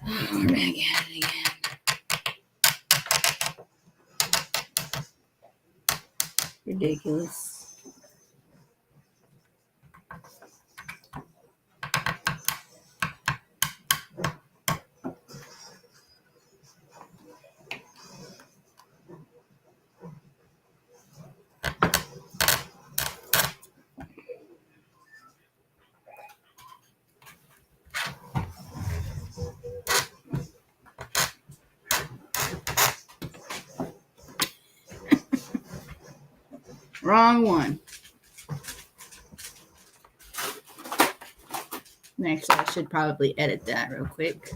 We're back at it again. Ridiculous. Wrong one. Actually, I should probably edit that real quick.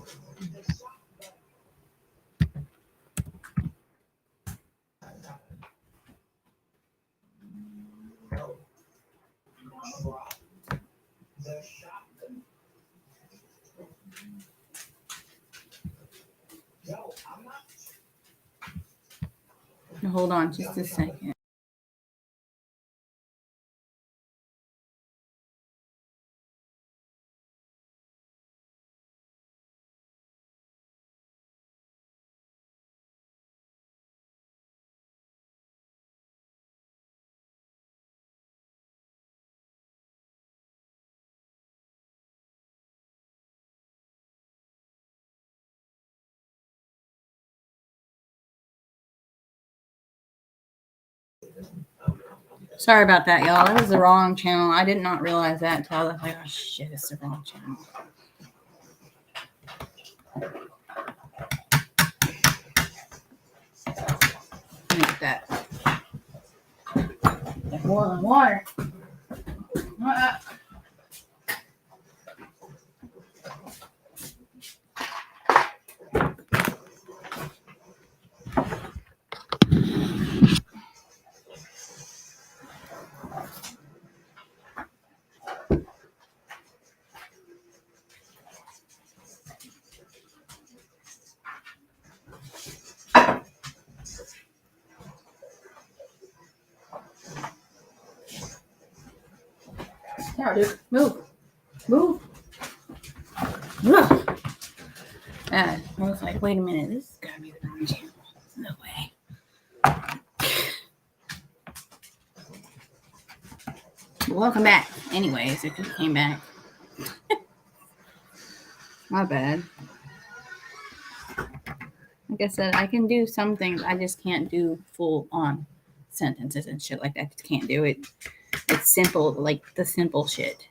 Hold on just a second. Sorry about that, y'all. That was the wrong channel. I did not realize that until I was like, oh shit, it's the wrong channel. Make that. Boiling water. Now, dude, move. Move. Ugh. I was like, wait a minute, this has got to be the wrong channel. No way. Welcome back. Anyways, if you came back. My bad. Like I said, I can do some things. I just can't do full on sentences and shit like that. I just can't do it. It's simple, like the simple shit.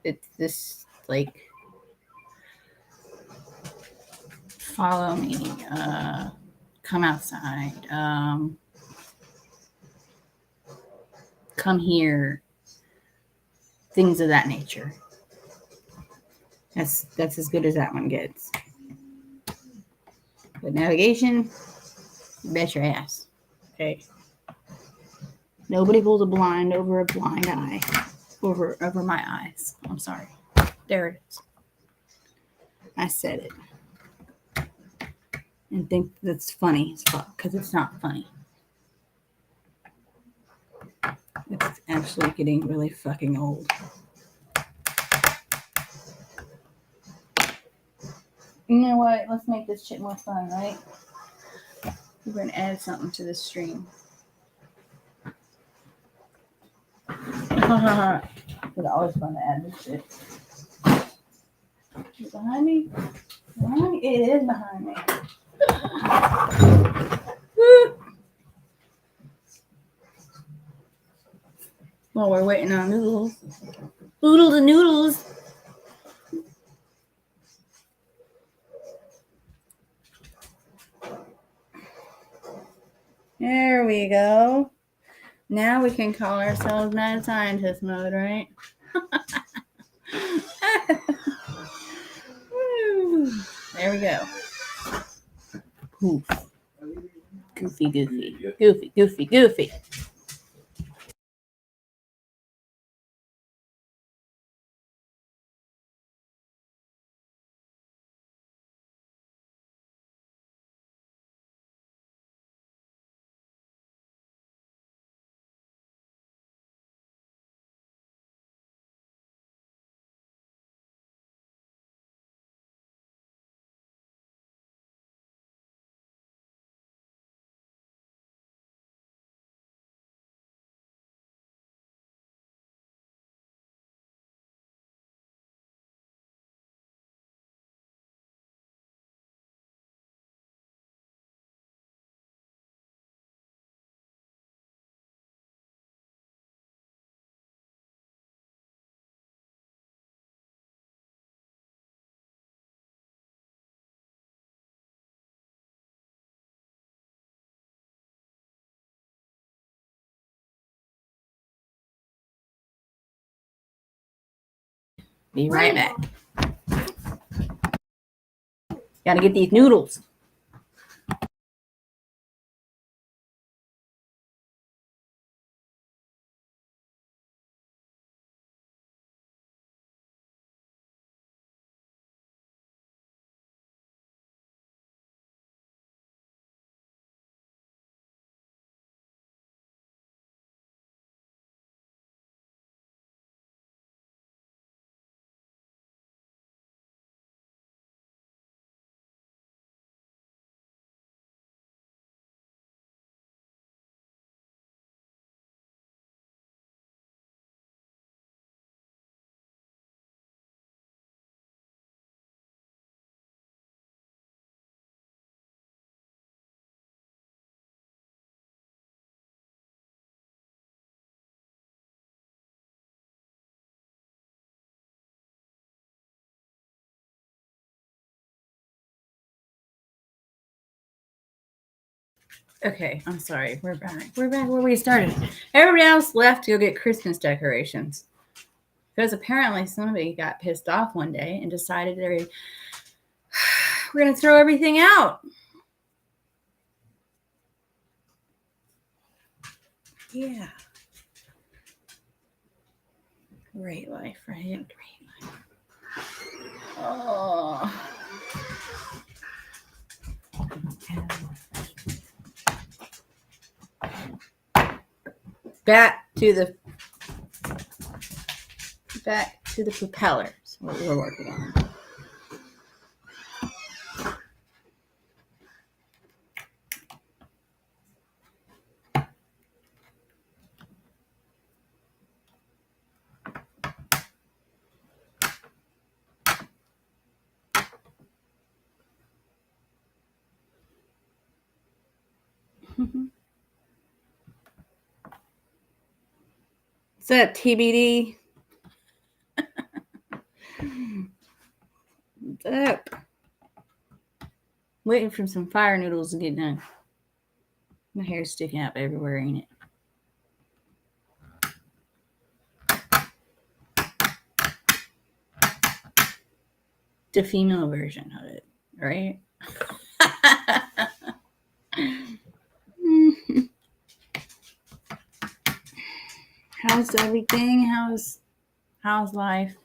It's this, like, follow me, come outside, come here, things of that nature. That's as good as that one gets. But navigation, you bet your ass. Okay. Nobody pulls a blind over a blind eye. Over my eyes. I'm sorry. There it is. I said it. And think that's funny as fuck, because it's not funny. It's actually getting really fucking old. You know what? Let's make this shit more fun, right? We're going to add something to this stream. It's always fun to add this shit. Is it behind me? Behind me? It is behind me. While we're waiting on noodles. Oodle the noodles. There we go. Now we can call ourselves mad scientist mode, right? There we go. Poof. Goofy. Be right back. Gotta get these noodles. Okay, I'm sorry. We're back. We're back where we started. Everybody else left to go get Christmas decorations. Because apparently somebody got pissed off one day and decided we're going to throw everything out. Yeah. Great life, right? Great life. Oh. Back to the propellers, what we're working on. Is that TBD? What's up? Waiting for some fire noodles to get done. My hair's sticking up everywhere, ain't it? The female version of it, right? How's everything? How's life?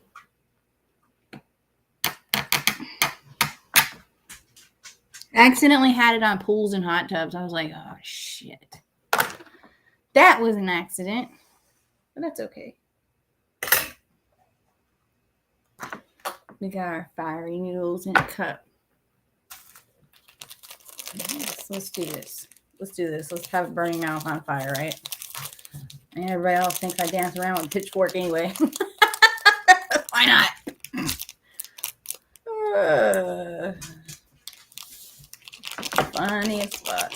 Accidentally had it on pools and hot tubs. I was like, oh shit. That was an accident. But that's okay. We got our fiery noodles in a cup. Yes, let's do this. Let's have it burning mouth on fire, right? And everybody else thinks I dance around with a pitchfork anyway. Why not? Funny as fuck.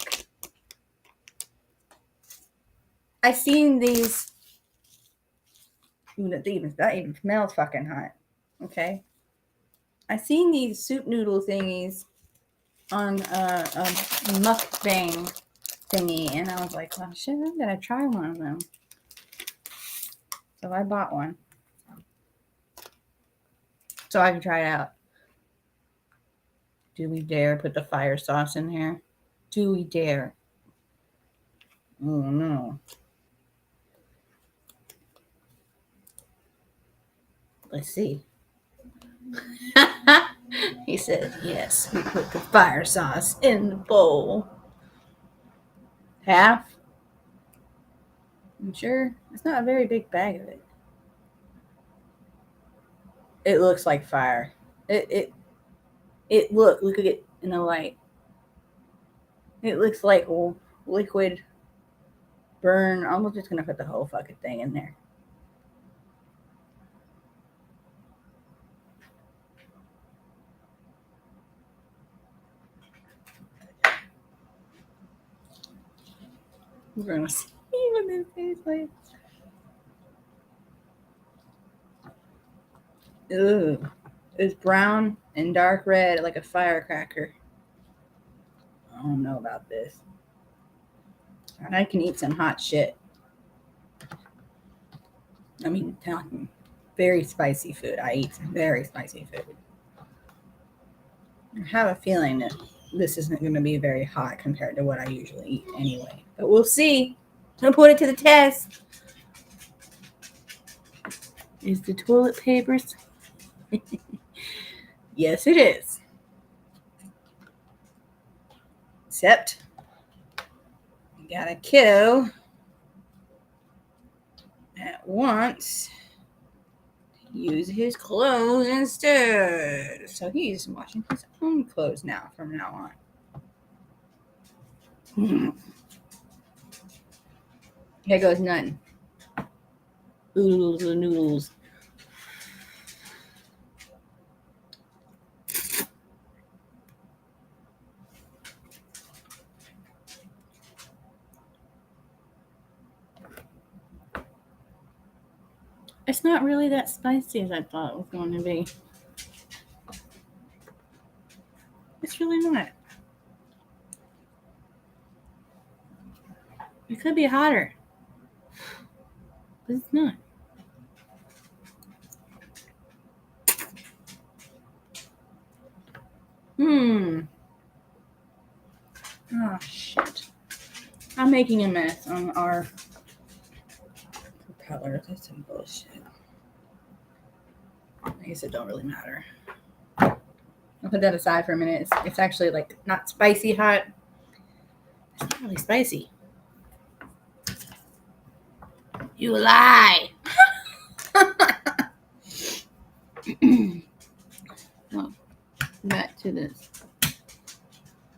I seen these. That even smells fucking hot. Okay. I seen these soup noodle thingies on a mukbang thingy, and I was like, well, shit, I'm gonna try one of them. So I bought one. So I can try it out. Do we dare put the fire sauce in there? Do we dare? Oh no. Let's see. He said, yes, we put the fire sauce in the bowl. Half? I'm sure. It's not a very big bag of it. It looks like fire. Look at it in the light. It looks like liquid burn. I'm just gonna put the whole fucking thing in there. We're gonna see what this tastes like. Ugh. It's brown and dark red like a firecracker. I don't know about this. And I can eat some hot shit. I mean, talking very spicy food. I eat very spicy food. I have a feeling that this isn't going to be very hot compared to what I usually eat anyway. But we'll see. I'll put it to the test. Is the toilet paper? Yes, it is. Except you got a kiddo that wants to use his clothes instead. So he's washing his own clothes now from now on. Here goes nothing. Oodles and noodles. It's not really that spicy as I thought it was going to be. It's really not. It could be hotter. But it's not. Oh, shit. I'm making a mess on our propeller. That's some bullshit. I guess it don't really matter. I'll put that aside for a minute. It's actually like not spicy hot. It's not really spicy. You lie. Oh, back to this.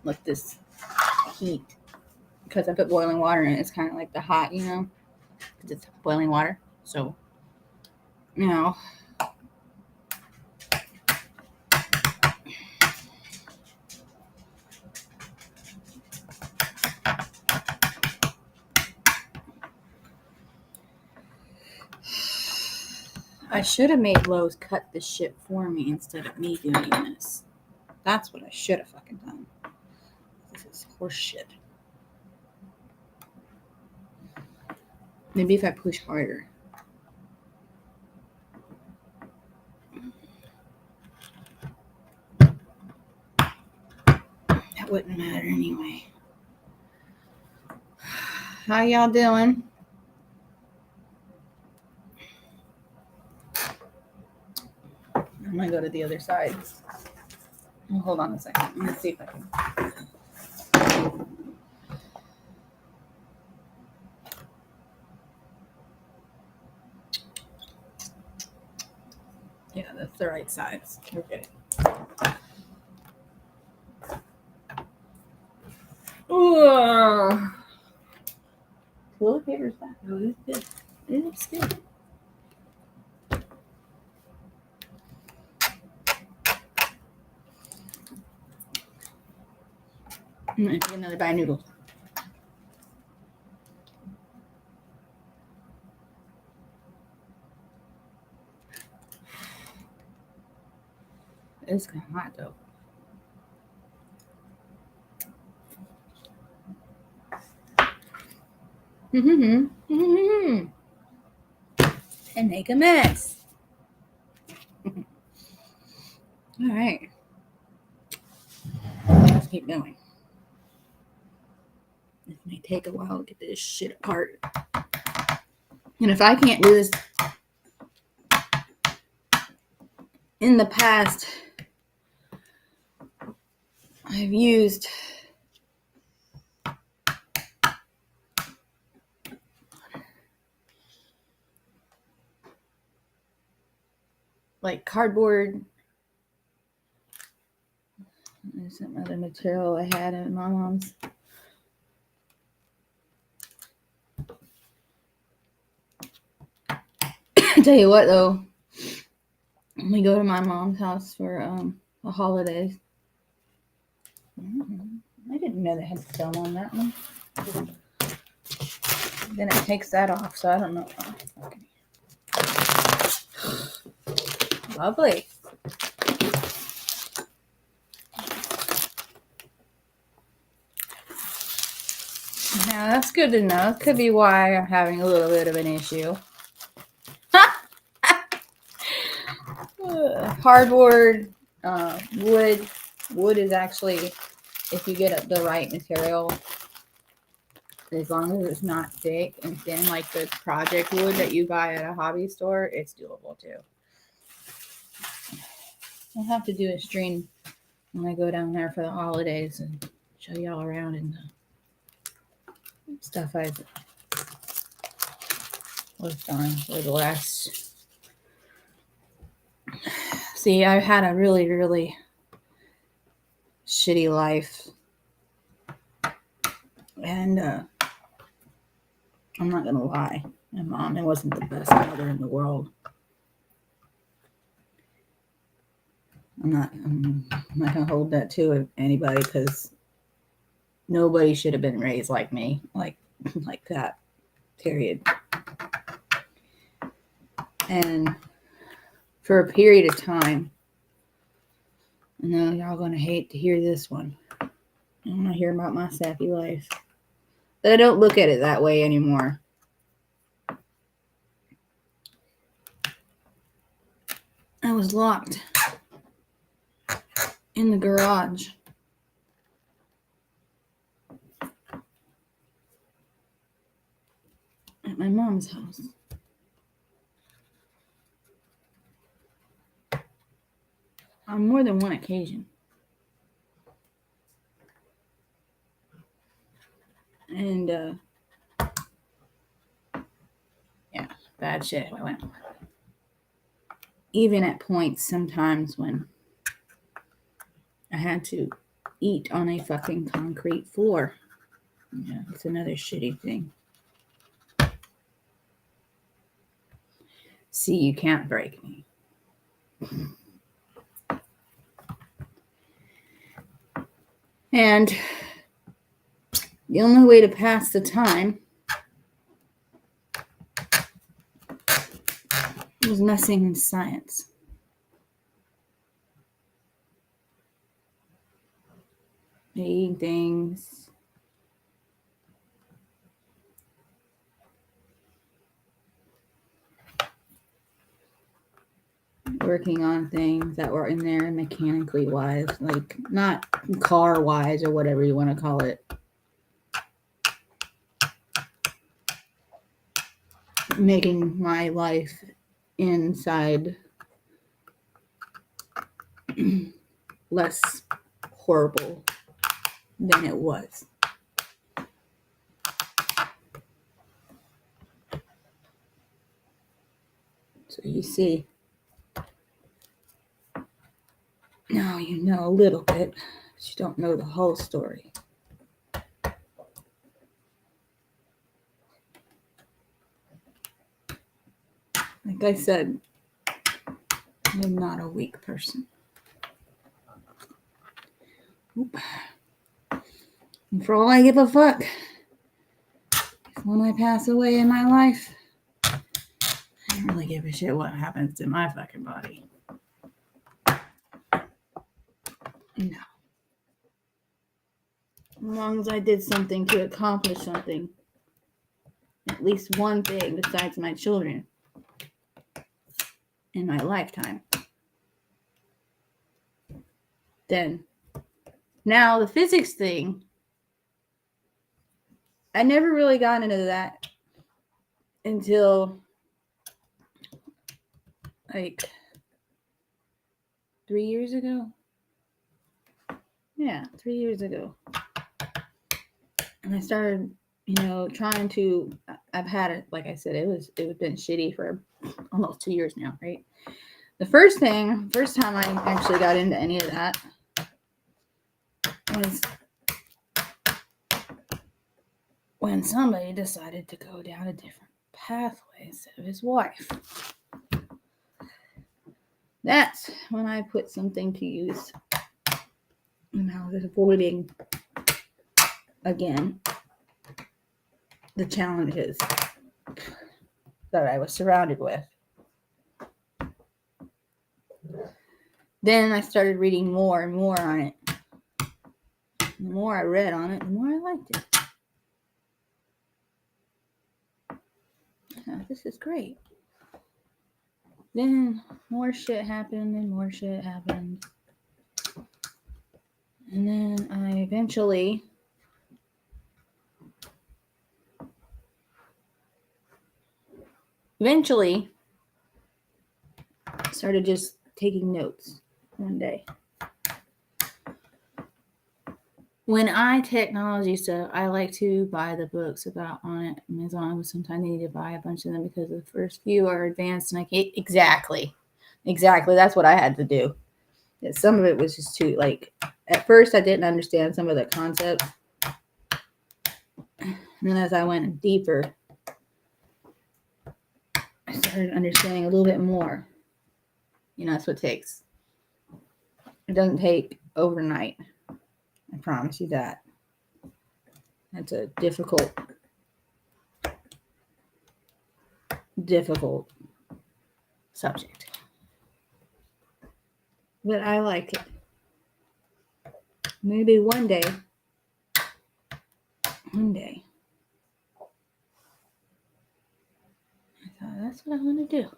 Like this heat. Because I put boiling water in it. It's kind of like the hot, you know. Because it's boiling water. So, you know. I should have made Lowe's cut this shit for me instead of me doing this. That's what I should have fucking done. This is horse shit. Maybe if I push harder. That wouldn't matter anyway. How y'all doing? I'm gonna go to the other side. Oh, hold on a second. I'm gonna see if I can. Yeah, that's the right size. Okay. Ooh. Toilet paper's back. Oh, it's good. It's good. I'm gonna get another bite of noodles. It's kind of hot though. And make a mess. All right. Let's keep going. It may take a while to get this shit apart. And if I can't do this in the past, I've used like cardboard. There's some other material I had in my mom's. Tell you what though, when we go to my mom's house for the holidays, I didn't know they had film on that one. Then it takes that off, so I don't know. Oh, okay. Lovely. Now that's good to know. Could be why I'm having a little bit of an issue. Cardboard, wood. Wood is actually, if you get the right material, as long as it's not thick and thin like the project wood that you buy at a hobby store, it's doable too. I'll have to do a stream when I go down there for the holidays and show y'all around and stuff I've worked on for the last. See, I've had a really, really shitty life. And I'm not going to lie. My mom wasn't the best mother in the world. I'm not going to hold that to anybody because nobody should have been raised like me, like that, period. And for a period of time, I know y'all going to hate to hear this one. I want to hear about my sappy life. But I don't look at it that way anymore. I was locked in the garage. At my mom's house. On more than one occasion. And, yeah, bad shit I went. Even at points sometimes when I had to eat on a fucking concrete floor. Yeah, it's another shitty thing. See, you can't break me. And the only way to pass the time was messing in science. Making things. Working on things that were in there mechanically wise, like not car wise or whatever you want to call it. Making my life inside less horrible than it was. So you see, now you know a little bit, but you don't know the whole story. Like I said, I'm not a weak person. Oop. And for all I give a fuck, if when I pass away in my life, I don't really give a shit what happens to my fucking body. No. As long as I did something to accomplish something, at least one thing besides my children in my lifetime, then now the physics thing, I never really got into that until like 3 years ago. Yeah, 3 years ago. And I started, trying to, I've had it, like I said, it was been shitty for almost 2 years now, right? The first time I actually got into any of that was when somebody decided to go down a different pathway instead of his wife. That's when I put something to use. And I was avoiding, again, the challenges that I was surrounded with. Then I started reading more and more on it. The more I read on it, the more I liked it. Oh, this is great. Then more shit happened and more shit happened. And then I eventually started just taking notes one day. When I technology stuff, I like to buy the books about on Amazon, but sometimes I need to buy a bunch of them because the first few are advanced and I can't exactly. That's what I had to do. Some of it was just too like at first I didn't understand some of the concepts. And then as I went deeper, I started understanding a little bit more. That's what it takes. It doesn't take overnight. I promise you that. That's a difficult subject. But I like it. Maybe one day, I thought that's what I want to do.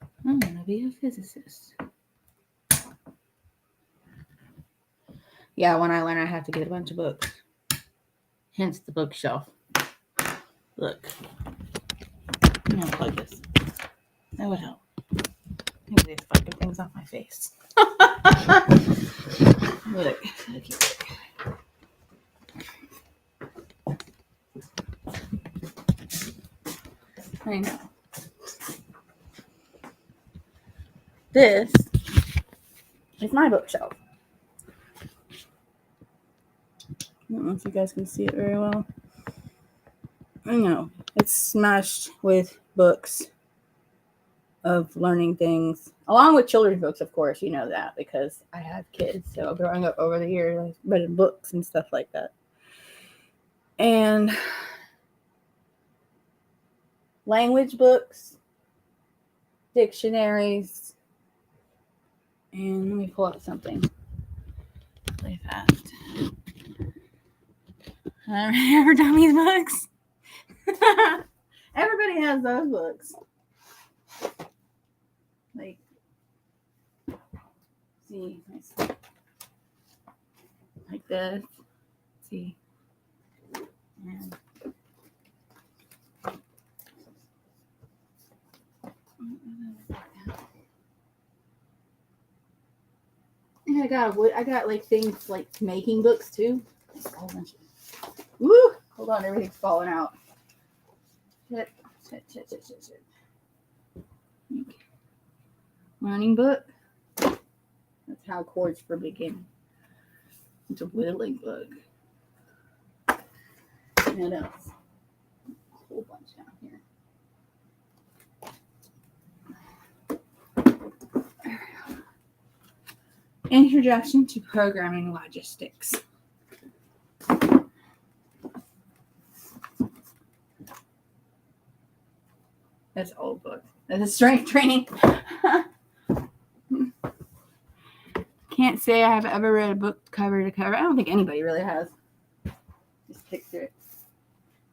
I want to be a physicist. Yeah, when I learn, I have to get a bunch of books. Hence the bookshelf. Look. I'm going to plug this. That would help. Take these fucking things off my face. Look. I know. This is my bookshelf. I don't know if you guys can see it very well. I know. It's smashed with books of learning things, along with children's books, of course. You know that because I have kids. So growing up over the years, I've read books and stuff like that. And language books, dictionaries, and let me pull up something really fast. Have you ever done these books? Everybody has those books. Like, see, like this. See, and I got like things like making books too. Woo! Hold on, everything's falling out. Shit. Learning book. That's how chords for beginning. It's a whittling book. What else? A whole bunch down here. Introduction to Programming Logistics. That's an old book. That's a strength training. Can't say I have ever read a book cover to cover. I don't think anybody really has. Just picture it.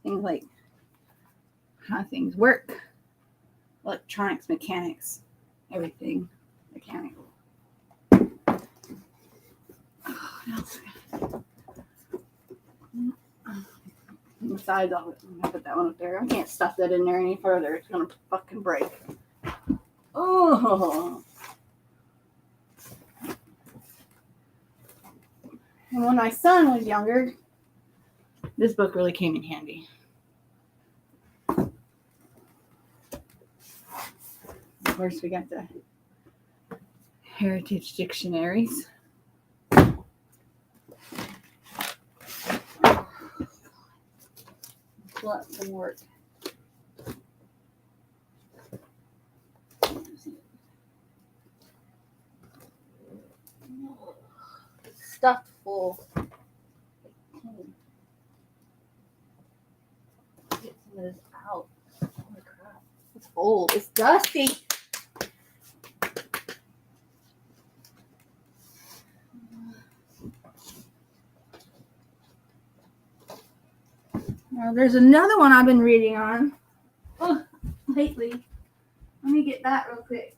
Things like how things work, electronics, mechanics, everything mechanical. Besides, I'm gonna put that one up there. I can't stuff that in there any further. It's gonna fucking break. Oh. And when my son was younger, this book really came in handy. Of course, we got the heritage dictionaries. Lots of work. Stuffed full. Get some of this out. Holy crap. It's old. It's dusty. Now, there's another one I've been reading on lately. Let me get that real quick.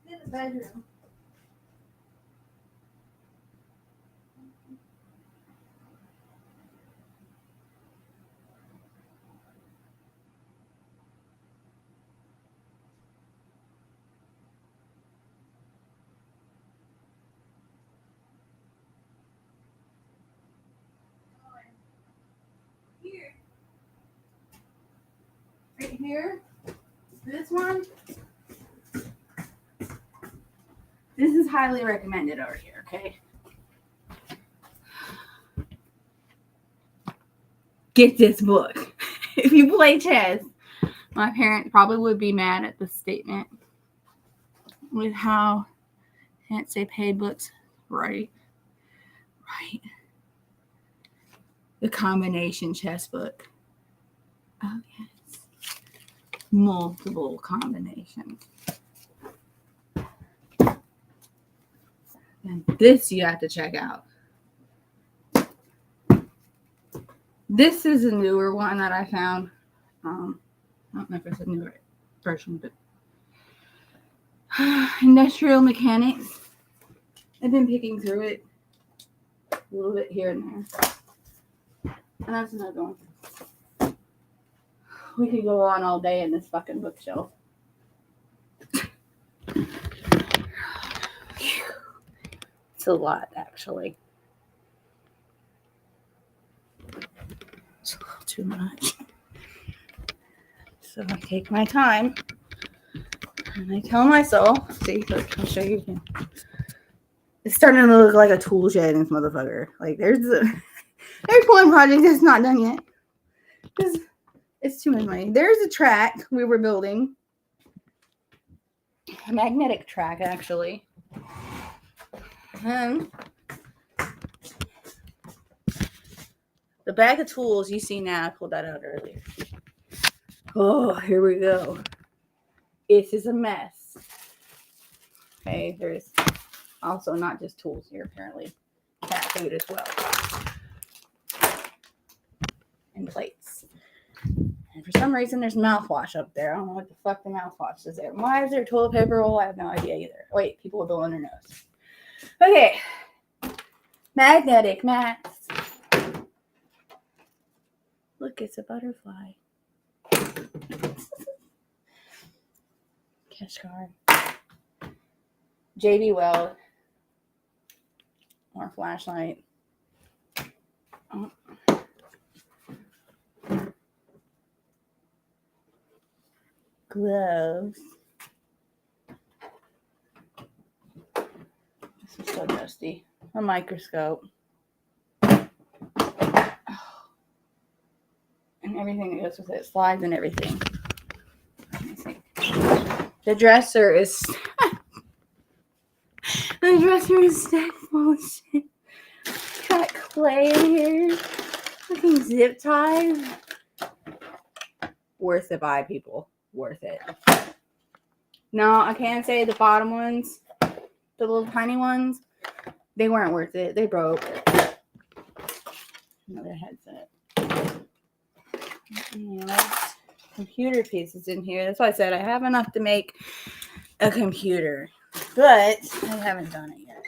Get the bedroom. Here. Right here. This one. This is highly recommended over here, okay? Get this book. If you play chess, my parents probably would be mad at the statement with how can't say paid books. Right. The combination chess book. Oh, yes. Multiple combinations. And this you have to check out. This is a newer one that I found. I don't know if it's a newer version, but Industrial Mechanics. I've been picking through it a little bit here and there. And that's another one. We could go on all day in this fucking bookshelf. It's a lot, actually. It's a little too much. So I take my time and I tell myself, see, look, I'll show you again. It's starting to look like a tool shed in this motherfucker. Like there's one project that's not done yet. It's too much money. There's a track we were building. A magnetic track, actually. And the bag of tools you see now, I pulled that out earlier. Oh, here we go. This is a mess. Okay, there's also not just tools here, apparently. Cat food as well. And plates. And for some reason, there's mouthwash up there. I don't know what the fuck the mouthwash is there. Why is there toilet paper roll? I have no idea either. Wait, people are blowing their nose. Okay. Magnetic mats. Look, it's a butterfly. Cash card. JB Weld. More flashlight. Oh. Gloves. This is so dusty. A microscope. And everything that goes with it. Slides and everything. Let me see. The dresser is... The dresser is stacked full of shit. Got clay in here. Fucking zip ties. Worth the buy, people. Worth it. No, I can't say the bottom ones, the little tiny ones, they weren't worth it. They broke. Another headset. Computer pieces in here. That's why I said I have enough to make a computer, but I haven't done it yet.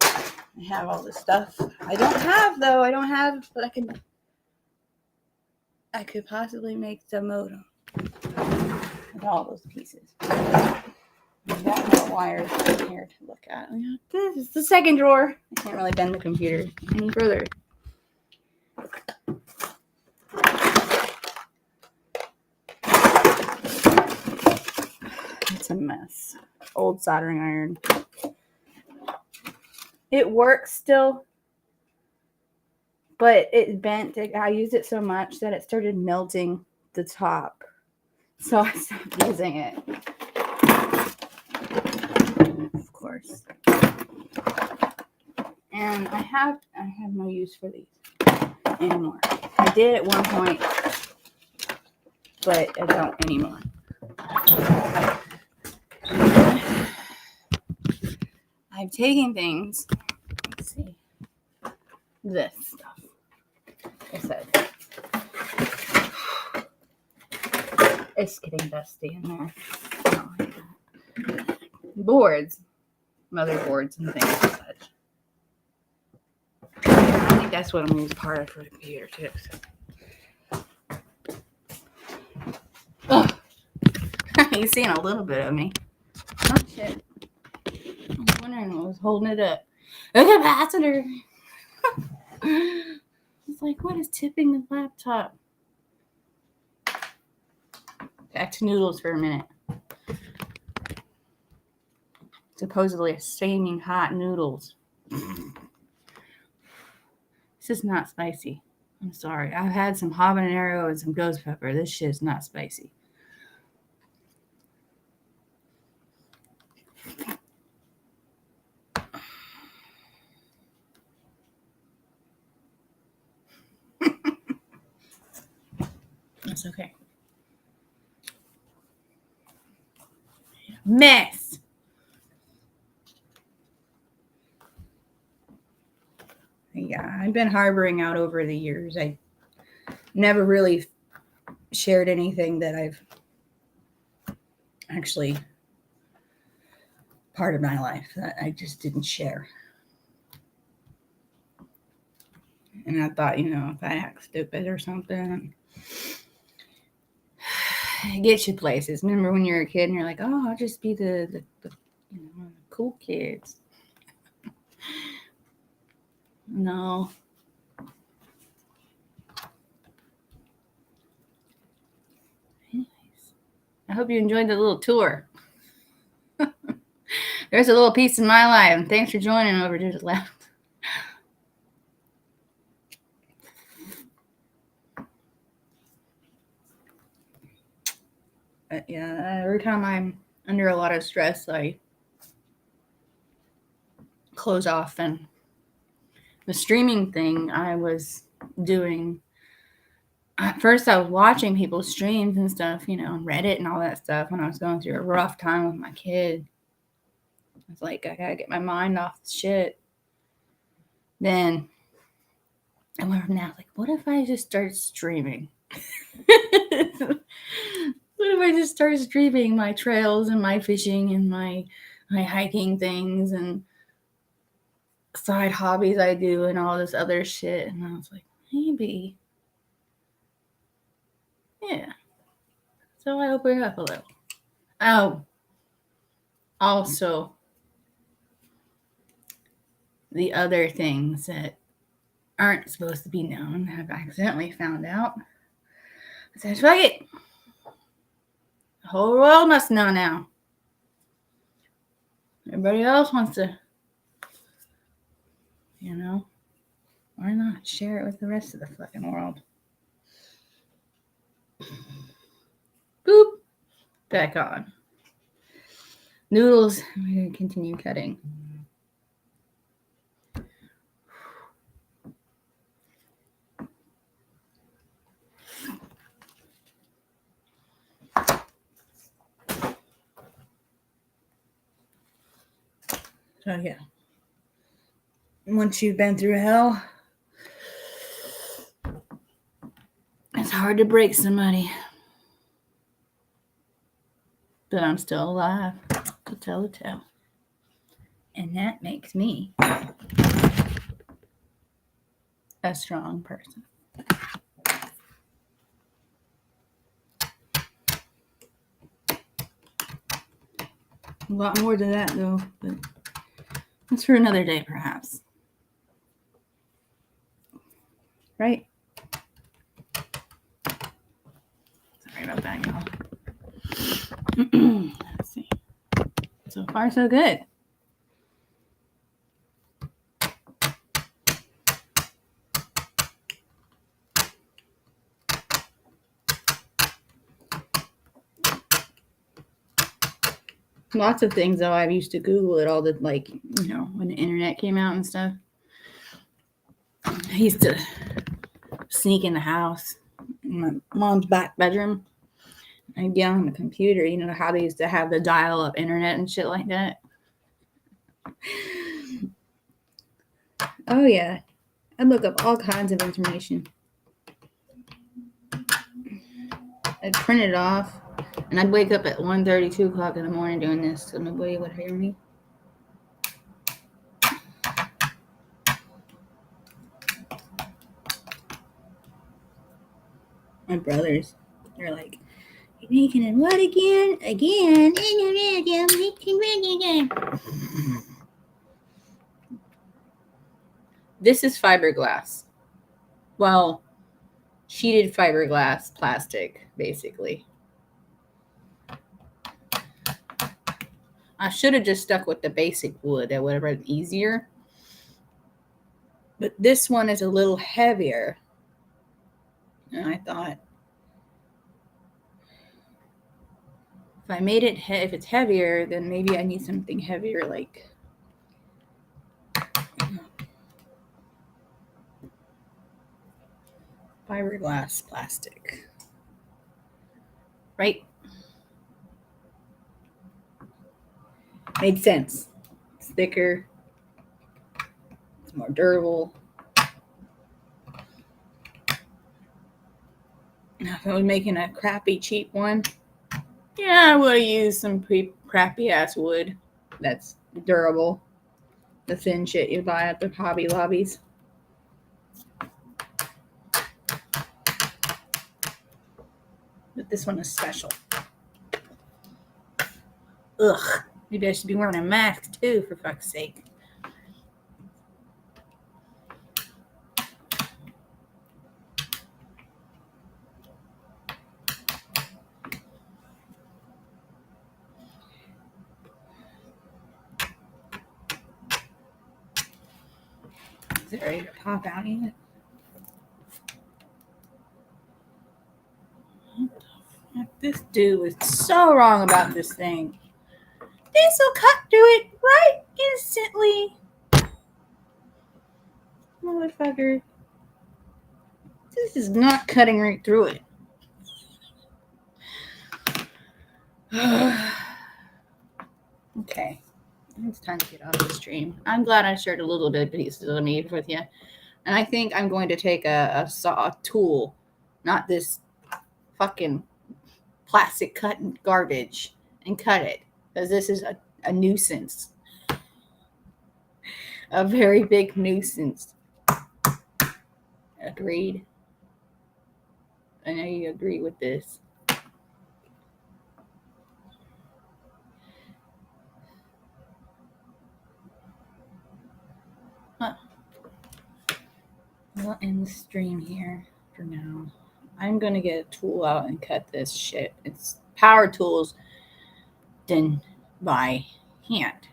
I have all this stuff. I don't have, but I could possibly make the modem with all those pieces. I've got more wires in here to look at. This is the second drawer. I can't really bend the computer any further. It's a mess. Old soldering iron. It works still, but it bent. I used it so much that it started melting the top. So I stopped using it. Of course. And I have no use for these anymore. I did at one point, but I don't anymore. I've taken things. Let's see. This stuff. Like I said. It's getting dusty in there. Oh, yeah. Boards, motherboards, and things and such. I think that's what I'm using part of for the computer too. So. Oh, you've seen a little bit of me. Oh shit! I was wondering what was holding it up. A capacitor. It's like, what is tipping the laptop? Back to noodles for a minute. Supposedly steaming hot noodles. This is not spicy. I'm sorry. I've had some habanero and some ghost pepper. This shit is not spicy. That's okay. Mess. Yeah, I've been harboring out over the years. I never really shared anything that I've actually part of my life that I just didn't share. And I thought, if I act stupid or something, it gets you places. Remember when you're a kid and you're like, oh, I'll just be the cool kids. No. Anyways, I hope you enjoyed the little tour. There's a little piece of my life, and thanks for joining over to the left. But yeah, every time I'm under a lot of stress, I close off. And the streaming thing I was doing, at first I was watching people's streams and stuff, on Reddit and all that stuff when I was going through a rough time with my kid. I was like, I gotta get my mind off the shit. Then I went from that, like, what if I just start streaming? What if I just start streaming my trails and my fishing and my hiking things and side hobbies I do and all this other shit? And I was like, maybe. Yeah. So I opened up a little. Oh, also, the other things that aren't supposed to be known have accidentally found out. I said, fuck it. The whole world must know now. Everybody else wants to, why not share it with the rest of the fucking world? Boop. Back on. Noodles. I'm going to continue cutting. So yeah. Once you've been through hell, it's hard to break somebody. But I'm still alive to tell the tale. And that makes me a strong person. A lot more to that, though. But that's for another day, perhaps. Right? Sorry about that, y'all. Let's see. So far, so good. Lots of things, though, I used to Google it all the, when the internet came out and stuff. I used to sneak in the house, in my mom's back bedroom. I'd get on the computer, how they used to have the dial-up internet and shit like that. Oh, yeah. I'd look up all kinds of information. I'd print it off, and I'd wake up at 1:30, 2 o'clock in the morning doing this, so nobody would hear me. My brothers, they're like, "You're making it what again? Again? This is fiberglass. Well, sheeted fiberglass plastic, basically. I should have just stuck with the basic wood. That would have been easier. But this one is a little heavier. And I thought, if I made it, if it's heavier, then maybe I need something heavier, like fiberglass plastic. Right? Made sense. It's thicker. It's more durable. Now, if I was making a crappy, cheap one, yeah, I would have used some crappy ass wood that's durable. The thin shit you buy at the Hobby Lobbies. But this one is special. Ugh. Maybe I should be wearing a mask too, for fuck's sake. Is it ready to pop out yet? This dude was so wrong about this thing. This will cut through it right instantly. Motherfucker. This is not cutting right through it. Okay. It's time to get off the stream. I'm glad I shared a little bit of pieces of me with you. And I think I'm going to take a tool, not this fucking plastic cut garbage, and cut it. Because this is a nuisance. A very big nuisance. Agreed. I know you agree with this. We'll end the stream here for now. I'm going to get a tool out and cut this shit. It's power tools done by hand.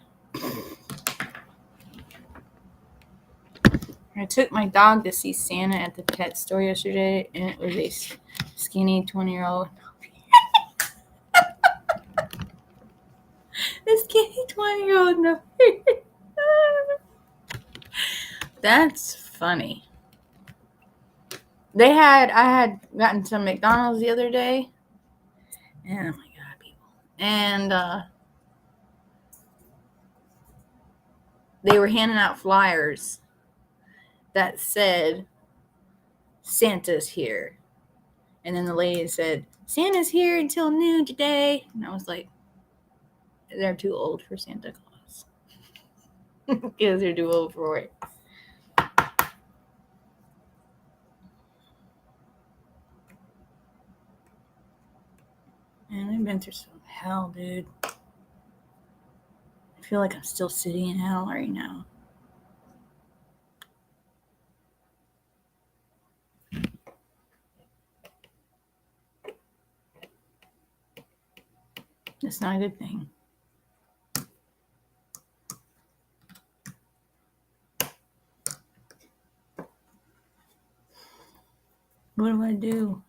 I took my dog to see Santa at the pet store yesterday, and it was a skinny 20-year-old. A skinny 20-year-old. That's funny. I had gotten some McDonald's the other day. And oh my God, people. And they were handing out flyers that said, Santa's here. And then the lady said, Santa's here until noon today. And I was like, they're too old for Santa Claus. Because they're too old for it. Man, I've been through some hell, dude. I feel like I'm still sitting in hell right now. That's not a good thing. What do I do?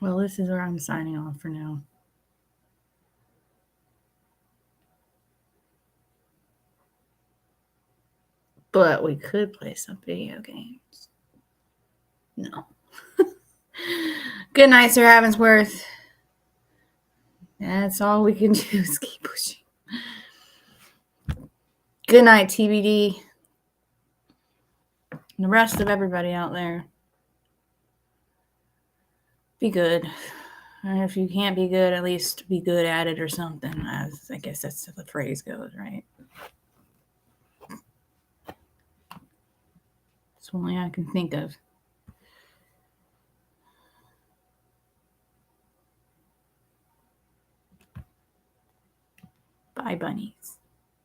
Well, this is where I'm signing off for now. But we could play some video games. No. Good night, Sir Avonsworth. That's all we can do is keep pushing. Good night, TBD. And the rest of everybody out there. Be good. And if you can't be good, at least be good at it or something. As I guess that's how the phrase goes, right? It's the only I can think of. Bye, bunnies.